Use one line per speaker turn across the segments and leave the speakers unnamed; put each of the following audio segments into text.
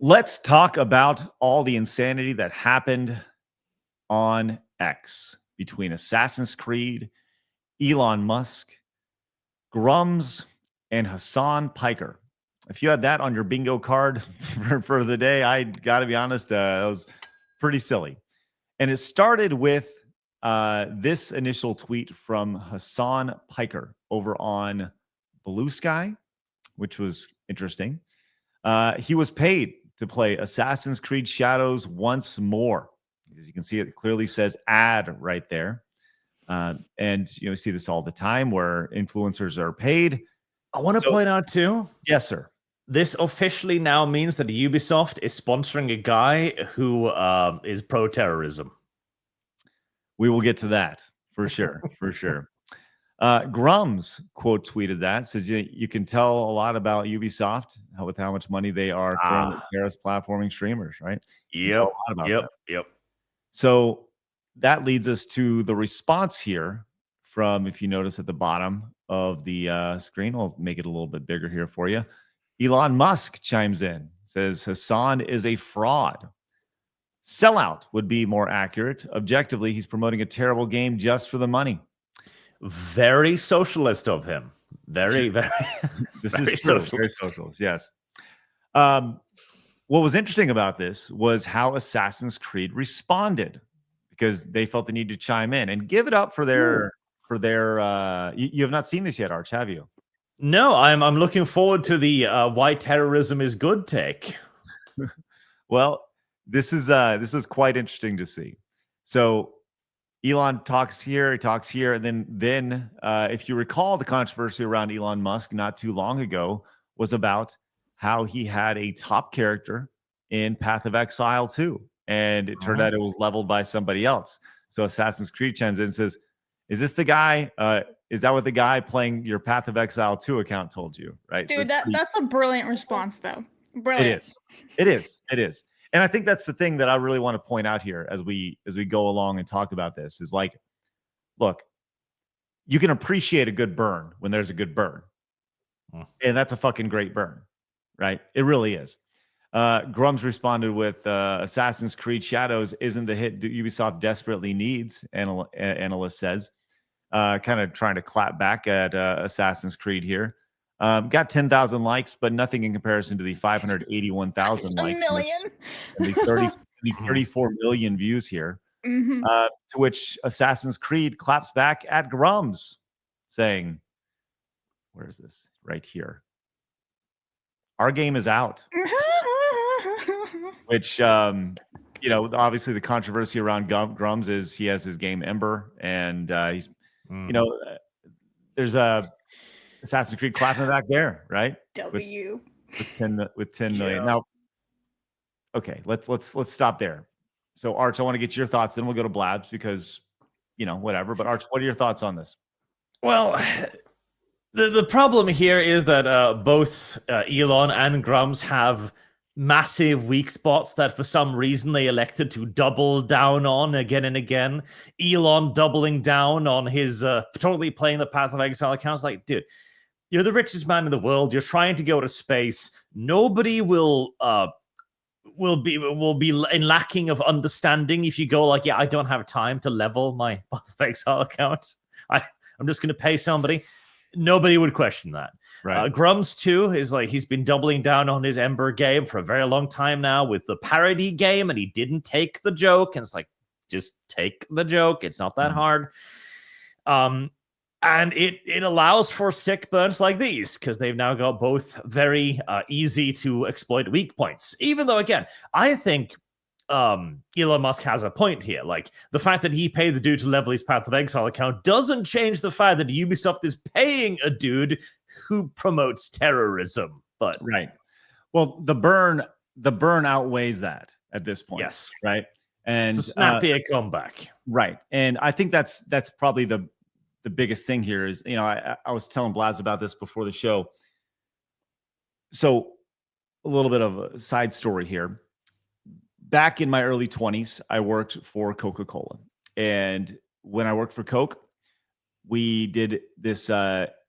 Let's talk about all the insanity that happened on X between Assassin's Creed, Elon Musk, Grummz, and Hassan Piker. If you had that on your bingo card for the day, I got to be honest, it was pretty silly. And it started with this initial tweet from Hassan Piker over on Blue Sky, which was interesting. He was paid to play Assassin's Creed Shadows once more. As you can see, it clearly says ad right there. And you see this all the time where influencers are paid.
I want to point out too.
Yes, sir.
This officially now means that Ubisoft is sponsoring a guy who is pro-terrorism.
We will get to that for sure. For sure. Grummz quote tweeted that, says you can tell a lot about Ubisoft with how much money they are throwing at terrorist platforming streamers, right?
Yep.
So that leads us to the response here from, if you notice at the bottom of the screen, I'll make it a little bit bigger here for you. Elon Musk chimes in, says Hassan is a fraud. Sellout would be more accurate. Objectively, he's promoting a terrible game just for the money.
Very socialist of him. Very.
This very is true. Very socialist. Yes. What was interesting about this was how Assassin's Creed responded, because they felt the need to chime in and give it up for their you have not seen this yet, Arch, have you?
No, I'm looking forward to the why terrorism is good take.
Well, this is quite interesting to see. So Elon talks here, and then if you recall, the controversy around Elon Musk not too long ago was about how he had a top character in Path of Exile 2, and it turned out it was leveled by somebody else. So Assassin's Creed chimes in and says, "Is this the guy? Is that what the guy playing your Path of Exile 2 account told you?" Right,
dude.
So
that's a brilliant response, though. Brilliant.
It is. And I think that's the thing that I really want to point out here as we go along and talk about this is like, look, you can appreciate a good burn when there's a good burn. And that's a fucking great burn, right? It really is. Grummz responded with Assassin's Creed Shadows isn't the hit Ubisoft desperately needs, analyst says. Kind of trying to clap back at Assassin's Creed here. Got 10,000 likes, but nothing in comparison to the 581,000 likes. And the 34 million views here.
Mm-hmm.
To which Assassin's Creed claps back at Grummz, saying, where is this? Right here. Our game is out. Which, obviously the controversy around Grummz is he has his game Ember, and he's, there's a Assassin's Creed clapping back there, right? With 10 million. Now, okay, let's stop there. So, Arch, I want to get your thoughts. Then we'll go to Blabs because, whatever. But Arch, what are your thoughts on this?
Well, the problem here is that both Elon and Grummz have massive weak spots that for some reason they elected to double down on again and again. Elon doubling down on his totally playing the Path of Exile accounts. Like, dude, you're the richest man in the world. You're trying to go to space. Nobody will be in lacking of understanding if you go like, yeah, I don't have time to level my Path of Exile account. I'm just going to pay somebody. Nobody would question that.
Right.
Grummz too is like he's been doubling down on his Ember game for a very long time now with the parody game, and he didn't take the joke. And it's like, just take the joke. It's not that hard. And it allows for sick burns like these because they've now got both very easy to exploit weak points. Even though, again, I think Elon Musk has a point here. Like, the fact that he paid the dude to level his Path of Exile account doesn't change the fact that Ubisoft is paying a dude who promotes terrorism. But
right. Well, the burn outweighs that at this point.
Yes.
Right. And
it's a snappier comeback.
Right. And I think that's probably the biggest thing here is, I was telling Blaz about this before the show. So a little bit of a side story here. Back in my early 20s, I worked for Coca-Cola. And when I worked for Coke, we did this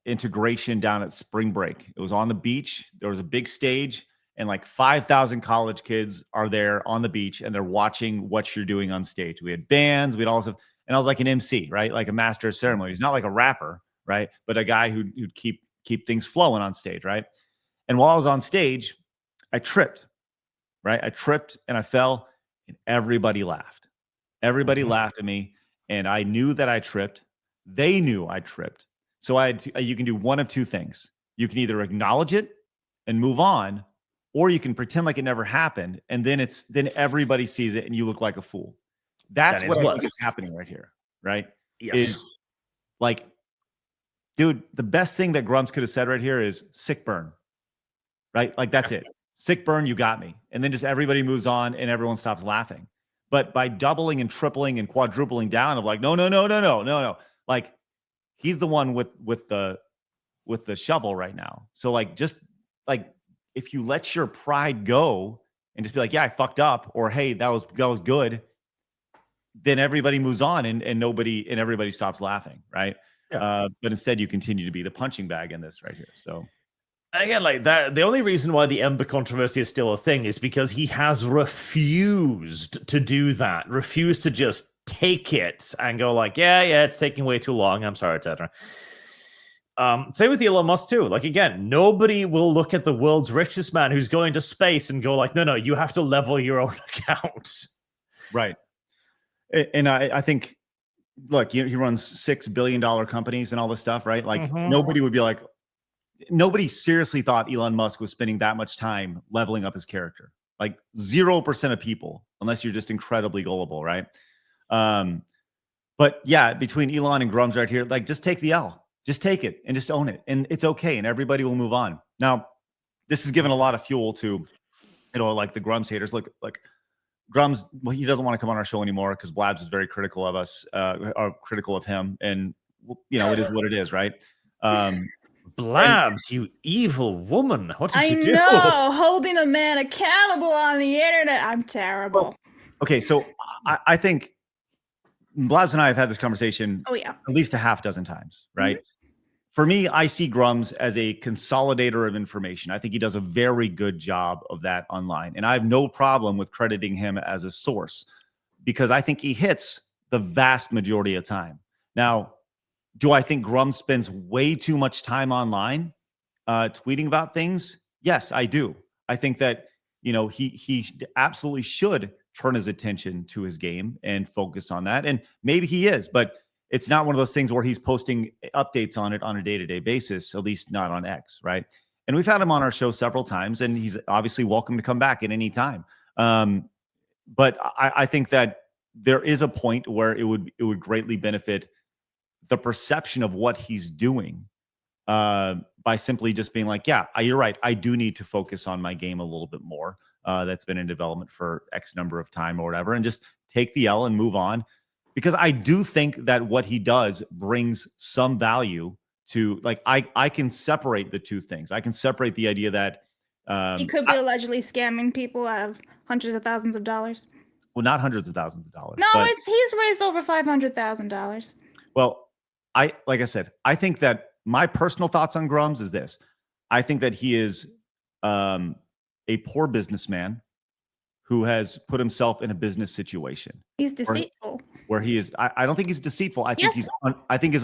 integration down at spring break. It was on the beach. There was a big stage, and like 5,000 college kids are there on the beach and they're watching what you're doing on stage. We had bands, we'd also, and I was like an MC, right? Like a master of ceremonies, not like a rapper, right? But a guy who'd keep things flowing on stage, right? And while I was on stage, I tripped, right? I tripped and I fell, and everybody laughed. Everybody laughed at me, and I knew that I tripped. They knew I tripped. So you can do one of two things. You can either acknowledge it and move on, or you can pretend like it never happened, and then everybody sees it and you look like a fool. That's what I think is happening right here, right?
Yes.
Is like, dude, the best thing that Grummz could have said right here is sick burn, right? Like, that's it. Sick burn, you got me. And then just everybody moves on and everyone stops laughing. But by doubling and tripling and quadrupling down of like, no. Like, he's the one with the shovel right now. So like, just like, if you let your pride go and just be like, yeah, I fucked up, or hey, that was good, then everybody moves on and everybody stops laughing, right? Yeah. But instead, you continue to be the punching bag in this right here. So.
Again, like that, the only reason why the Ember controversy is still a thing is because he has refused to do that, refused to just take it and go like, yeah, it's taking way too long. I'm sorry, etc. Same with Elon Musk too. Like, again, nobody will look at the world's richest man who's going to space and go like, no, you have to level your own account.
Right. And I think, look, he runs $6 billion companies and all this stuff, right? Like, nobody would be like, nobody seriously thought Elon Musk was spending that much time leveling up his character. Like 0% of people, unless you're just incredibly gullible, right? But yeah, between Elon and Grummz right here, like, just take the L. Just take it and just own it. And it's okay. And everybody will move on. Now, this has given a lot of fuel to, like the Grummz haters. Look, like Grummz, well, he doesn't want to come on our show anymore because Blabs is very critical of us, are critical of him. And, it is what it is, right?
Blabs, you evil woman. What did you do?
I know, holding a man accountable on the internet. I'm terrible.
Well, okay, so I think Blabs and I have had this conversation at least a half dozen times, right? For me, I see Grummz as a consolidator of information. I think he does a very good job of that online. And I have no problem with crediting him as a source because I think he hits the vast majority of time. Now, do I think Grummz spends way too much time online tweeting about things? Yes, I do. I think that, he absolutely should turn his attention to his game and focus on that. And maybe he is, but it's not one of those things where he's posting updates on it on a day-to-day basis, at least not on X, right? And we've had him on our show several times, and he's obviously welcome to come back at any time. But I think that there is a point where it would greatly benefit the perception of what he's doing by simply just being like, yeah, you're right. I do need to focus on my game a little bit more. That's been in development for X number of time or whatever, and just take the L and move on. Because I do think that what he does brings some value to, like, I can separate the two things. I can separate the idea that
he could be allegedly scamming people out of hundreds of thousands of dollars.
Well, not hundreds of thousands of dollars.
No, he's raised over $500,000.
Well, like I said, I think that my personal thoughts on Grummz is this. I think that he is a poor businessman who has put himself in a business situation.
He's deceitful.
Where he is, I don't think he's deceitful. I think he's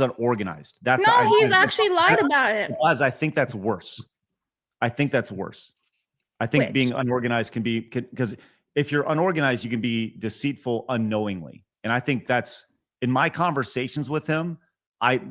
unorganized.
He's actually lied about it.
I think that's worse. I think being unorganized can be, because if you're unorganized, you can be deceitful unknowingly. And I think that's, in my conversations with him,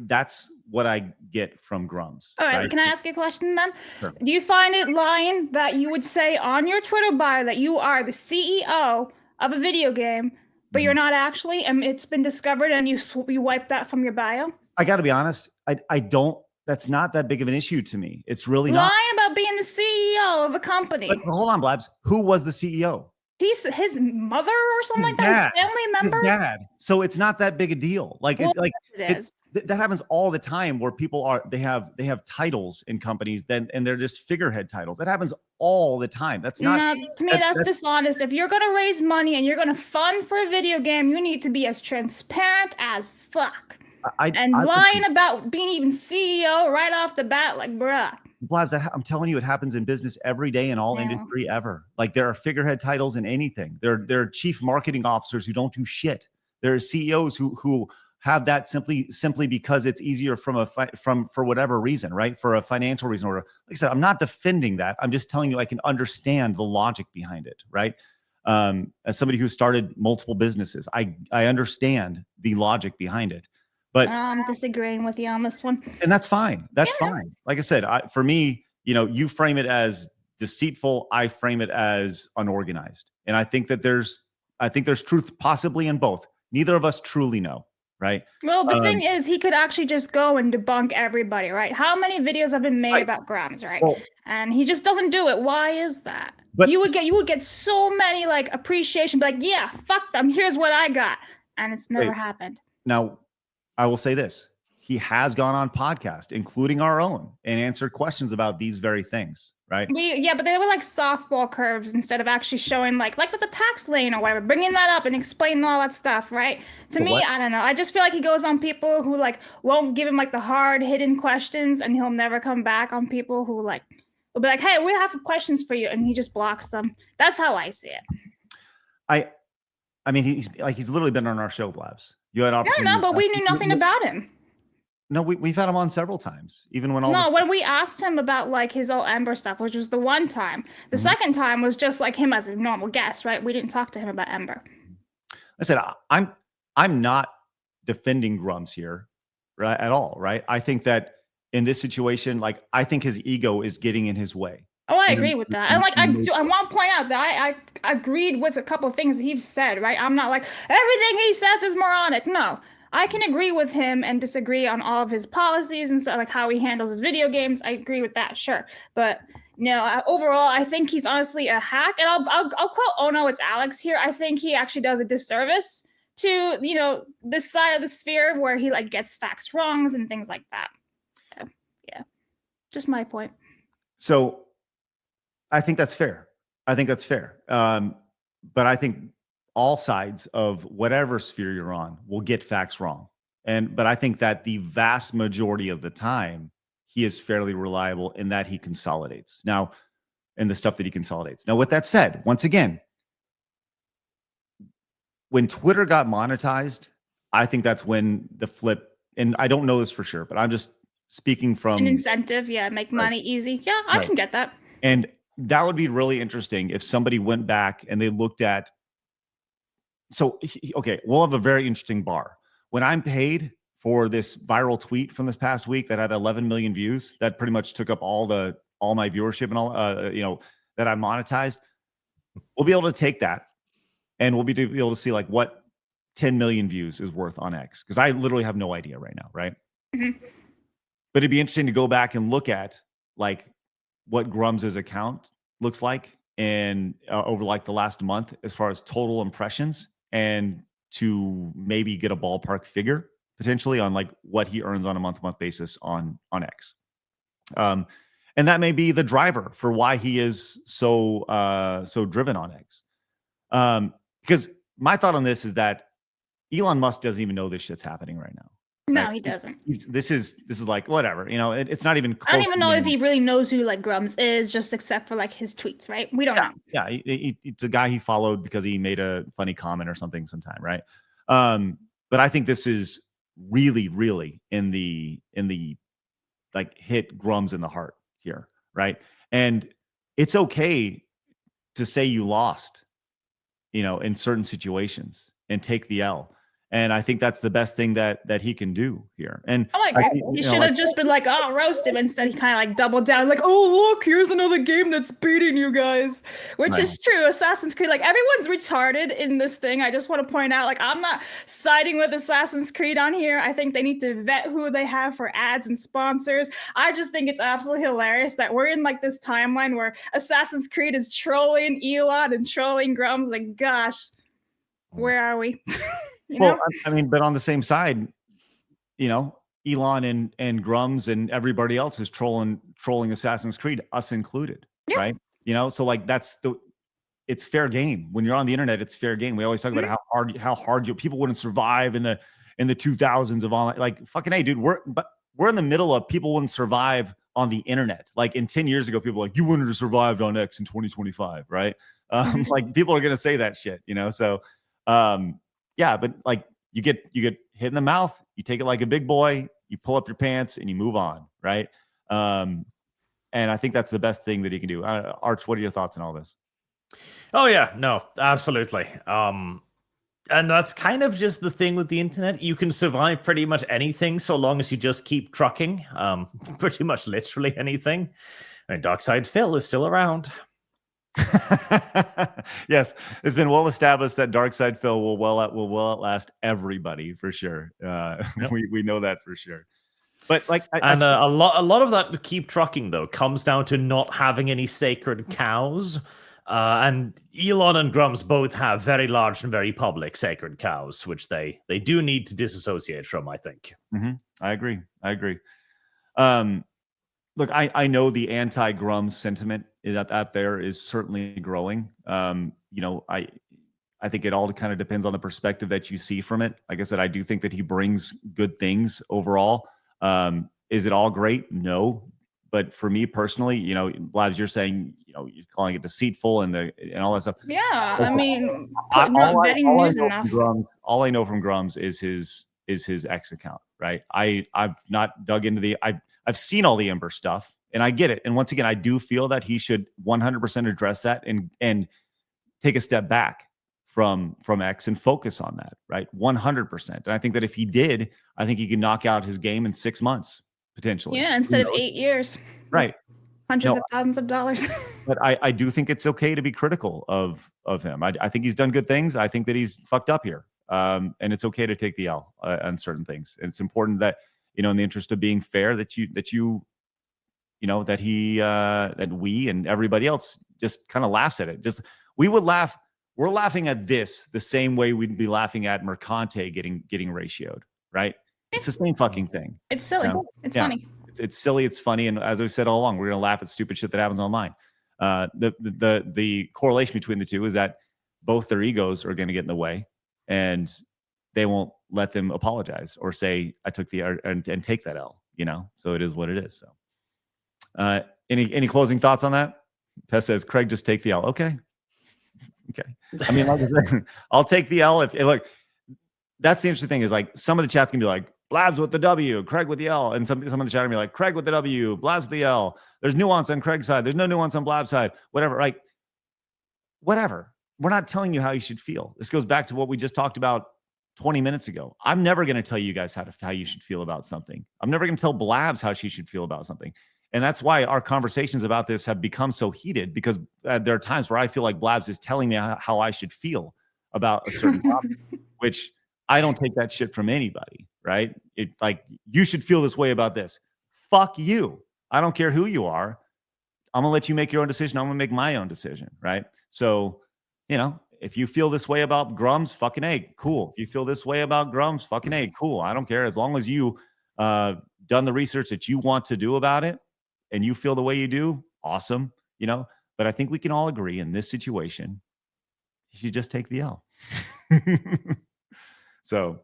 that's what I get from Grummz.
All right, can I ask a question then? Sure. Do you find it lying that you would say on your Twitter bio that you are the CEO of a video game, but you're not actually, and it's been discovered and you wipe that from your bio? I
got to be honest, I don't, that's not that big of an issue to me. It's really
lying about being the CEO of a company.
But hold on, Blabs, who was the CEO?
He's his mother or something like that, his family member?
His dad. So it's not that big a deal. Like, it is. That happens all the time where people they have titles in companies and they're just figurehead titles. That happens all the time. That's not,
to me, that's dishonest. If you're going to raise money and you're going to fund for a video game, you need to be as transparent as fuck. Lying about being even CEO right off the bat, like, bruh.
Blabs, I'm telling you, it happens in business every day in all industry ever. Like there are figurehead titles in anything. There are chief marketing officers who don't do shit. There are CEOs who have that simply because it's easier for whatever reason, right? For a financial reason, or like I said, I'm not defending that. I'm just telling you I can understand the logic behind it, right? As somebody who started multiple businesses, I understand the logic behind it. But
I'm disagreeing with you on this one.
And that's fine. That's fine. Like I said, for me, you frame it as deceitful. I frame it as unorganized. And I think there's truth possibly in both. Neither of us truly know, right?
Well, the thing is, he could actually just go and debunk everybody, right? How many videos have been made about Grummz, right? Well, and he just doesn't do it. Why is that? But you would get so many like appreciation, like, yeah, fuck them. Here's what I got. And it's never happened.
Now, I will say this. He has gone on podcast, including our own, and answered questions about these very things, right?
But they were like softball curves instead of actually showing like the tax lane or whatever, bringing that up and explaining all that stuff, right? To me, I don't know. I just feel like he goes on people who like won't give him like the hard hidden questions, and he'll never come back on people who like will be like, hey, we have questions for you, and he just blocks them. That's how I see it.
I mean, he's literally been on our show, Blabs. You had opportunity.
No, but we knew nothing about him.
No, we've had him on several times, even when
when we asked him about like his old Ember stuff, which was the one time. The second time was just like him as a normal guest, right? We didn't talk to him about Ember.
I said I'm not defending Grummz here, right, at all, right? I think that in this situation, like I think his ego is getting in his way.
Oh, I agree with that. And like I want to point out that I agreed with a couple of things he's said, right? I'm not like everything he says is moronic. No. I can agree with him and disagree on all of his policies and stuff, like how he handles his video games. I agree with that, sure. But no, overall, I think he's honestly a hack. And I'll quote, oh no, it's Alex here. I think he actually does a disservice to, this side of the sphere where he like gets facts wrongs and things like that. So yeah, just my point.
So I think that's fair. But I think all sides of whatever sphere you're on will get facts wrong. But I think that the vast majority of the time, he is fairly reliable in that he consolidates. Now, in the stuff that he consolidates. Now, with that said, once again, when Twitter got monetized, I think that's when the flip, and I don't know this for sure, but I'm just speaking from
an incentive. Yeah, make money easy. Yeah, I can get that.
And that would be really interesting if somebody went back and they looked at, so, okay, we'll have a very interesting bar. When I'm paid for this viral tweet from this past week that had 11 million views, that pretty much took up all my viewership and all, that I monetized, we'll be able to take that and we'll be able to see like what 10 million views is worth on X. Because I literally have no idea right now, right? Mm-hmm. But it'd be interesting to go back and look at like what Grummz's account looks like and over like the last month as far as total impressions, and to maybe get a ballpark figure potentially on like what he earns on a month-to-month basis on X. And that may be the driver for why he is so driven on X. Because my thought on this is that Elon Musk doesn't even know this shit's happening right now.
No, he doesn't.
This is like whatever, it's not even close.
I don't even know if he really knows who like Grummz is, just except for like his tweets, right? We don't know.
Yeah, it's a guy he followed because he made a funny comment or something sometime, right? But I think this is really, really in the like hit Grummz in the heart here, right? And it's okay to say you lost, in certain situations and take the L. And I think that's the best thing that he can do here. And
he should have just been like, oh, roast him. Instead, he kind of like doubled down, like, oh, look, here's another game that's beating you guys, which is true. Assassin's Creed, like everyone's retarded in this thing. I just want to point out, like, I'm not siding with Assassin's Creed on here. I think they need to vet who they have for ads and sponsors. I just think it's absolutely hilarious that we're in like this timeline where Assassin's Creed is trolling Elon and trolling Grummz. Like, gosh, where are we?
I mean, but on the same side, Elon and Grummz and everybody else is trolling Assassin's Creed, us included, right? So like it's fair game. When you're on the internet, it's fair game. We always talk about how hard people wouldn't survive in the 2000s of online. Like fucking hey, dude, we're in the middle of people wouldn't survive on the internet. Like in 10 years ago, people were like, you wouldn't have survived on X in 2025, right? Like people are gonna say that shit, you know. So yeah, but like you get hit in the mouth, you take it like a big boy, you pull up your pants and you move on, right? And I think that's the best thing that he can do. Arch, what are your thoughts on all this?
Oh yeah, no, absolutely. And that's kind of just the thing with the internet. You can survive pretty much anything so long as you just keep trucking. Pretty much literally anything. And Darkside Phil is still around.
Yes, it's been well established that Darkside Phil will well outlast everybody for sure. Yep. We know that for sure. But like,
a lot of that keep trucking though comes down to not having any sacred cows. And Elon and Grummz both have very large and very public sacred cows, which they do need to disassociate from, I think.
I agree. Look, I know the anti-Grummz sentiment out there is certainly growing. You know, I think it all kind of depends on the perspective that you see from it. Like I said, I do think that he brings good things overall. Is it all great? No. But for me personally, you know, Blabs, you're saying, you know, you're calling it deceitful and all that stuff.
Yeah, I mean,
all I know from Grummz is his X account, right? I've not dug into I've seen all the Ember stuff, and I get it. And once again, I do feel that he should 100% address that and take a step back from X and focus on that, right? 100%. And I think that if he did, I think he could knock out his game in 6 months potentially.
Yeah, instead of 8 years.
Right.
Hundreds of thousands of dollars.
But I do think it's okay to be critical of him. I think he's done good things. I think that he's fucked up here. And it's okay to take the L on certain things. And it's important that, you know, in the interest of being fair, that we and everybody else just kind of laughs at it. We're laughing at this the same way we'd be laughing at Mercante getting ratioed, right? It's the same fucking thing.
It's silly. You know? It's funny.
It's silly. It's funny. And as I've said all along, we're going to laugh at stupid shit that happens online. The correlation between the two is that both their egos are going to get in the way, and they won't let them apologize or say, I took and take that L, you know? So it is what it is. So any closing thoughts on that? Pest says, Craig, just take the L. Okay. I mean, like I said, I'll take the L. Look, that's the interesting thing is like some of the chats can be like, Blabs with the W, Craig with the L. And some of the chat can be like, Craig with the W, Blabs with the L. There's nuance on Craig's side. There's no nuance on Blab's side. Whatever, right? Whatever. We're not telling you how you should feel. This goes back to what we just talked about 20 minutes ago. I'm never going to tell you guys how you should feel about something. I'm never going to tell Blabs how she should feel about something. And that's why our conversations about this have become so heated, because there are times where I feel like Blabs is telling me how I should feel about a certain topic, which I don't take that shit from anybody, right? It like, you should feel this way about this. Fuck you. I don't care who you are. I'm going to let you make your own decision. I'm going to make my own decision, right? So, you know, if you feel this way about Grummz, fucking A, cool. If you feel this way about Grummz, fucking A, cool. I don't care. As long as you done the research that you want to do about it and you feel the way you do, awesome, you know? But I think we can all agree in this situation, you should just take the L. So,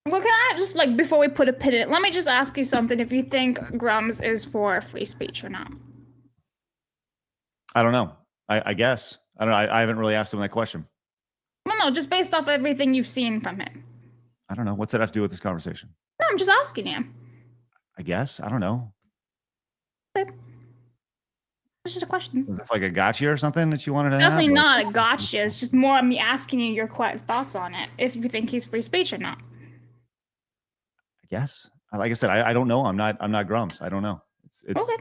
well, can I just, like, before we put a pin in it, let me just ask you something. If you think Grummz is for free speech or not?
I don't know. I guess. I don't know. I haven't really asked him that question.
Well, no, just based off everything you've seen from him.
I don't know. What's that have to do with this conversation?
No, I'm just asking you.
I guess. I don't know.
Okay. It's just a question.
Was this like a gotcha or something that you wanted to
Definitely
have?
not a gotcha. It's just more me asking you your thoughts on it, if you think he's free speech or not.
I guess. Like I said, I don't know. I'm not Grummz. I don't know. It's
okay.